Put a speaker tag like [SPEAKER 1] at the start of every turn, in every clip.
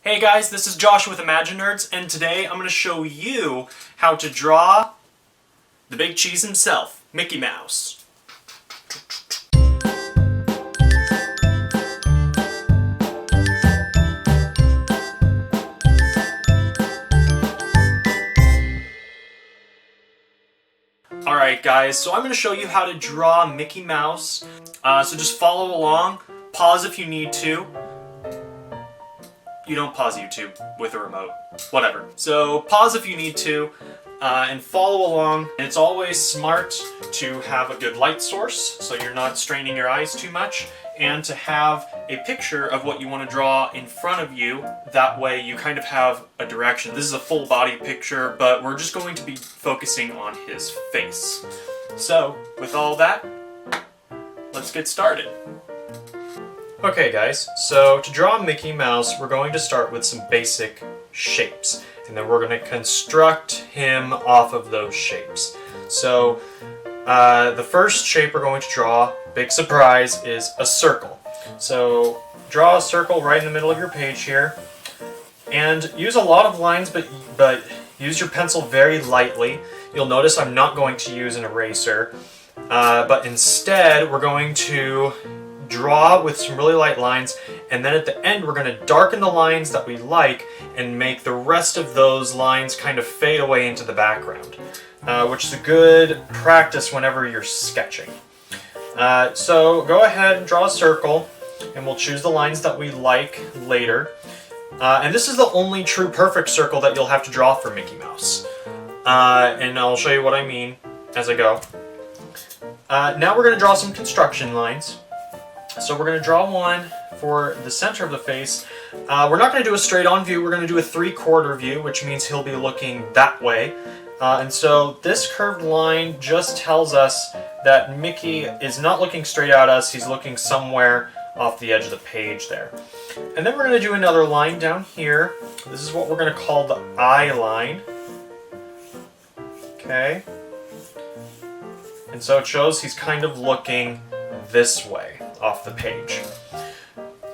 [SPEAKER 1] Hey guys, this is Josh with Imaginerds, and today I'm going to show you how to draw the big cheese himself, Mickey Mouse. Alright guys, so I'm going to show you how to draw Mickey Mouse, so just follow along, pause if you need to. You don't pause YouTube with a remote. Whatever. So pause if you need to, and follow along. And it's always smart to have a good light source, so you're not straining your eyes too much, and to have a picture of what you want to draw in front of you. That way you kind of have a direction. This is a full body picture, but we're just going to be focusing on his face. So, with all that, let's get started. Okay guys, so to draw Mickey Mouse, we're going to start with some basic shapes, and then we're going to construct him off of those shapes. So the first shape we're going to draw, big surprise, is a circle. So draw a circle right in the middle of your page here, and use a lot of lines, but use your pencil very lightly. You'll notice I'm not going to use an eraser, but instead we're going to draw with some really light lines, and then at the end we're going to darken the lines that we like and make the rest of those lines kind of fade away into the background, which is a good practice whenever you're sketching. So go ahead and draw a circle, and we'll choose the lines that we like later. And this is the only true perfect circle that you'll have to draw for Mickey Mouse. And I'll show you what I mean as I go. Now we're going to draw some construction lines. So we're going to draw one for the center of the face. We're not going to do a straight-on view, we're going to do a 3/4 view, which means he'll be looking that way. And so this curved line just tells us that Mickey is not looking straight at us, he's looking somewhere off the edge of the page there. And then we're going to do another line down here. This is what we're going to call the eye line. Okay. And so it shows he's kind of looking this way off the page.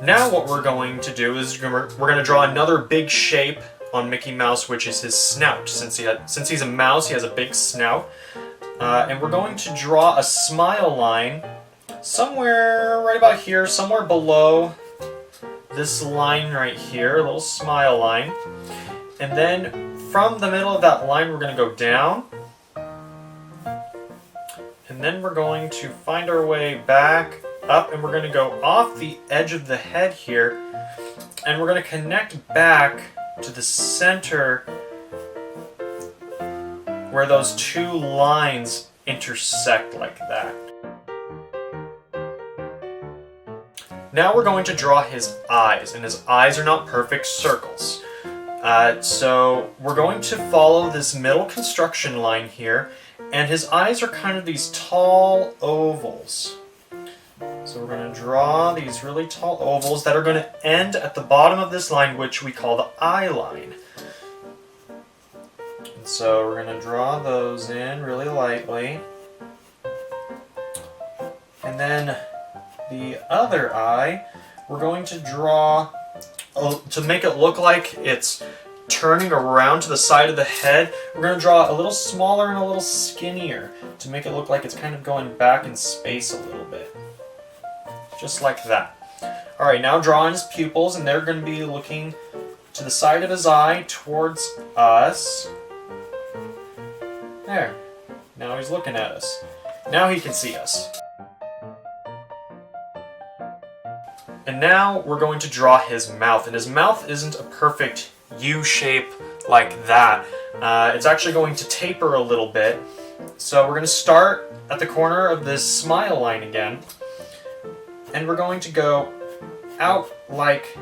[SPEAKER 1] Now what we're going to do is we're going to draw another big shape on Mickey Mouse, which is his snout. Since he's a mouse, he has a big snout. And we're going to draw a smile line somewhere right about here, somewhere below this line right here, a little smile line. And then from the middle of that line we're going to go down. And then we're going to find our way back up, and we're going to go off the edge of the head here, and we're going to connect back to the center where those two lines intersect like that. Now we're going to draw his eyes, and his eyes are not perfect circles. So we're going to follow this middle construction line here, and his eyes are kind of these tall ovals. So we're going to draw these really tall ovals that are going to end at the bottom of this line, which we call the eye line. And so we're going to draw those in really lightly. And then the other eye, we're going to draw, to make it look like it's turning around to the side of the head, we're going to draw a little smaller and a little skinnier to make it look like it's kind of going back in space a little bit. Just like that. Alright, now draw in his pupils, and they're going to be looking to the side of his eye towards us. There. Now he's looking at us. Now he can see us. And now we're going to draw his mouth, and his mouth isn't a perfect U shape like that. It's actually going to taper a little bit. So we're going to start at the corner of this smile line again, and we're going to go out like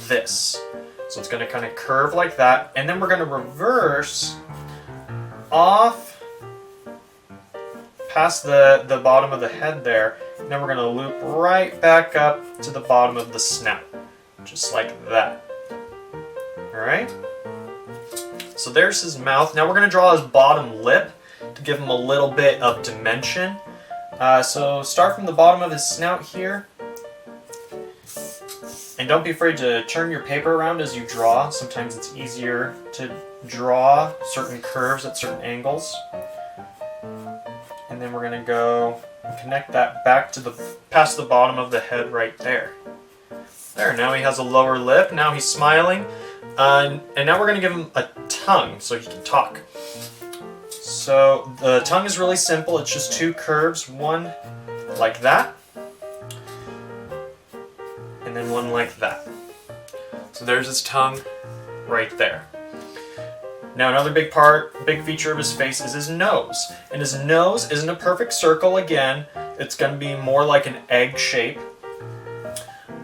[SPEAKER 1] this. So it's going to kind of curve like that, and then we're going to reverse off past the bottom of the head there, and then we're going to loop right back up to the bottom of the snout, just like that. Alright? So there's his mouth. Now we're going to draw his bottom lip to give him a little bit of dimension. So start from the bottom of his snout here, And don't be afraid to turn your paper around as you draw. Sometimes it's easier to draw certain curves at certain angles. And then we're going to go and connect that back to past the bottom of the head right there. There, now he has a lower lip, now he's smiling. And now we're going to give him a tongue so he can talk. So the tongue is really simple, it's just two curves, one like that, and then one like that. So there's his tongue right there. Now another big feature of his face is his nose. And his nose isn't a perfect circle again, it's going to be more like an egg shape.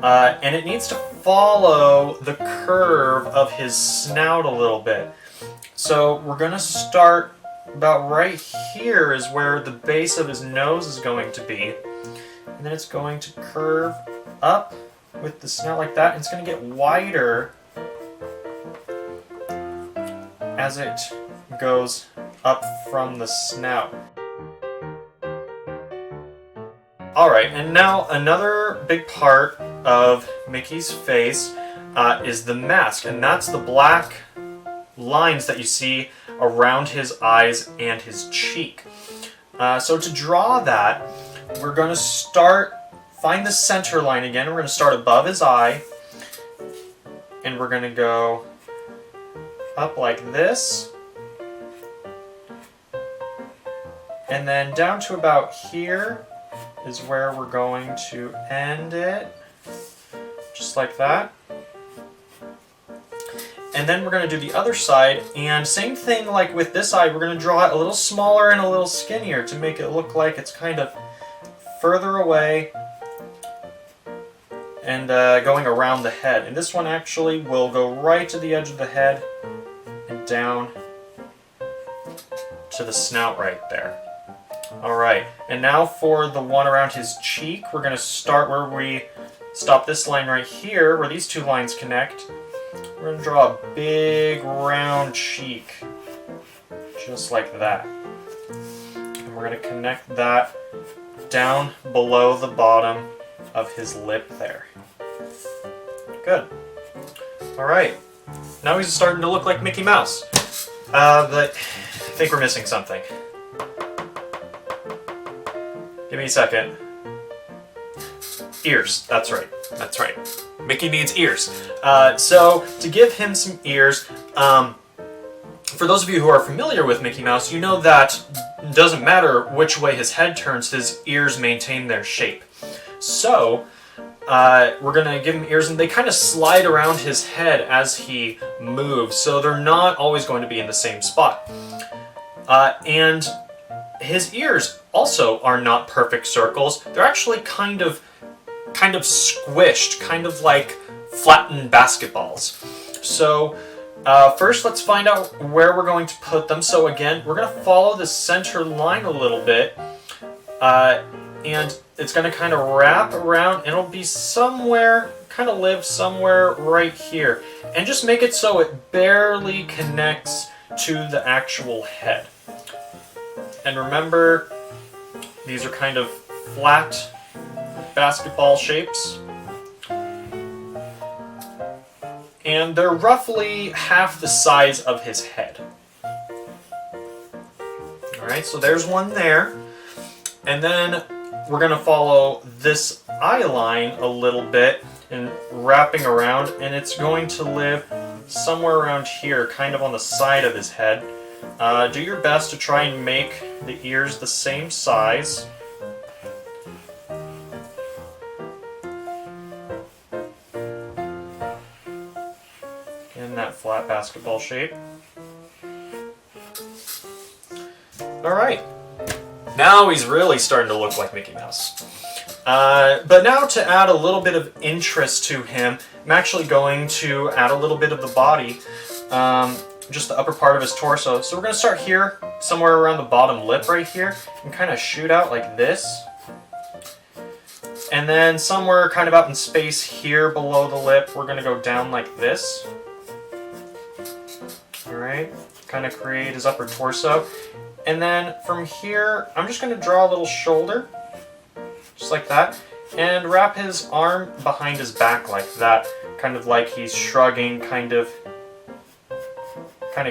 [SPEAKER 1] And it needs to follow the curve of his snout a little bit. So we're going to start about right here is where the base of his nose is going to be. And then it's going to curve up with the snout like that. And it's going to get wider as it goes up from the snout. Alright, and now another big part of Mickey's face is the mask, and that's the black lines that you see around his eyes and his cheek. So to draw that, we're going to find the center line again. We're going to start above his eye, and we're going to go up like this, and then down to about here is where we're going to end it, just like that. And then we're going to do the other side, and same thing like with this eye, we're going to draw it a little smaller and a little skinnier to make it look like it's kind of further away and going around the head. And this one actually will go right to the edge of the head and down to the snout right there. Alright, and now for the one around his cheek, we're going to start where we stop this line right here, where these two lines connect. We're going to draw a big round cheek, just like that. And we're going to connect that down below the bottom of his lip there. Good. Alright, now he's starting to look like Mickey Mouse. But I think we're missing something. Give me a second. Ears, that's right. That's right. Mickey needs ears. So to give him some ears, for those of you who are familiar with Mickey Mouse, you know that it doesn't matter which way his head turns, his ears maintain their shape. So we're going to give him ears, and they kind of slide around his head as he moves, so they're not always going to be in the same spot. And his ears also are not perfect circles. They're actually kind of squished, kind of like flattened basketballs. So first let's find out where we're going to put them. So again, we're going to follow the center line a little bit, and it's going to kind of wrap around, and it'll be somewhere, kind of live somewhere right here. And just make it so it barely connects to the actual head. And remember, these are kind of flat basketball shapes. And they're roughly half the size of his head. Alright, so there's one there. And then we're going to follow this eye line a little bit and wrapping around, and it's going to live somewhere around here, kind of on the side of his head. Do your best to try and make the ears the same size. In that flat basketball shape. Alright. Now he's really starting to look like Mickey Mouse. But now to add a little bit of interest to him, I'm actually going to add a little bit of the body. Just the upper part of his torso. So we're going to start here, somewhere around the bottom lip right here, and kind of shoot out like this. And then somewhere kind of out in space here below the lip, we're going to go down like this. Alright, kind of create his upper torso. And then from here, I'm just going to draw a little shoulder, just like that. And wrap his arm behind his back like that, kind of like he's shrugging, kind of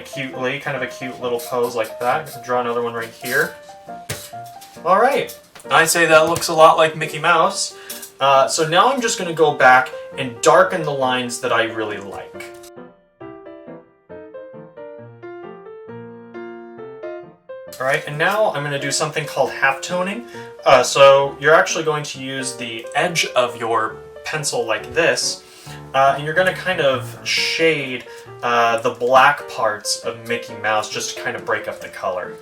[SPEAKER 1] cutely, kind of a cute little pose like that. Draw another one right here. All right, I say that looks a lot like Mickey Mouse. So now I'm just going to go back and darken the lines that I really like. All right, and now I'm going to do something called half-toning. So you're actually going to use the edge of your pencil like this, and you're going to kind of shade the black parts of Mickey Mouse just to kind of break up the color.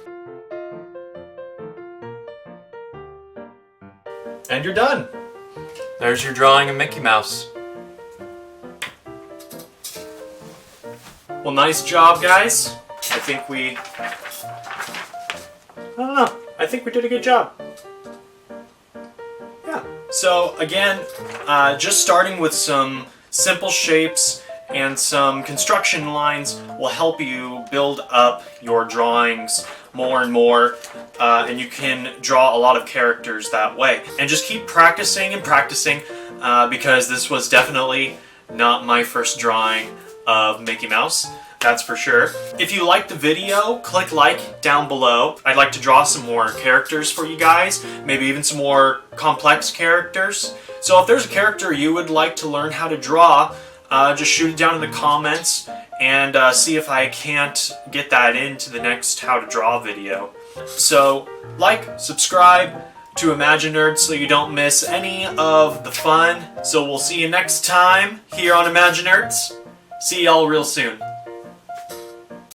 [SPEAKER 1] And you're done. There's your drawing of Mickey Mouse. Well, nice job, guys. I think we did a good job. Yeah. So again, just starting with some simple shapes and some construction lines will help you build up your drawings more and more, and you can draw a lot of characters that way. And just keep practicing and practicing, because this was definitely not my first drawing of Mickey Mouse, that's for sure. If you liked the video, click like down below. I'd like to draw some more characters for you guys, maybe even some more complex characters. So if there's a character you would like to learn how to draw, just shoot it down in the comments and see if I can't get that into the next how to draw video. So like, subscribe to Imaginerds so you don't miss any of the fun. So we'll see you next time here on Imaginerds. See y'all real soon.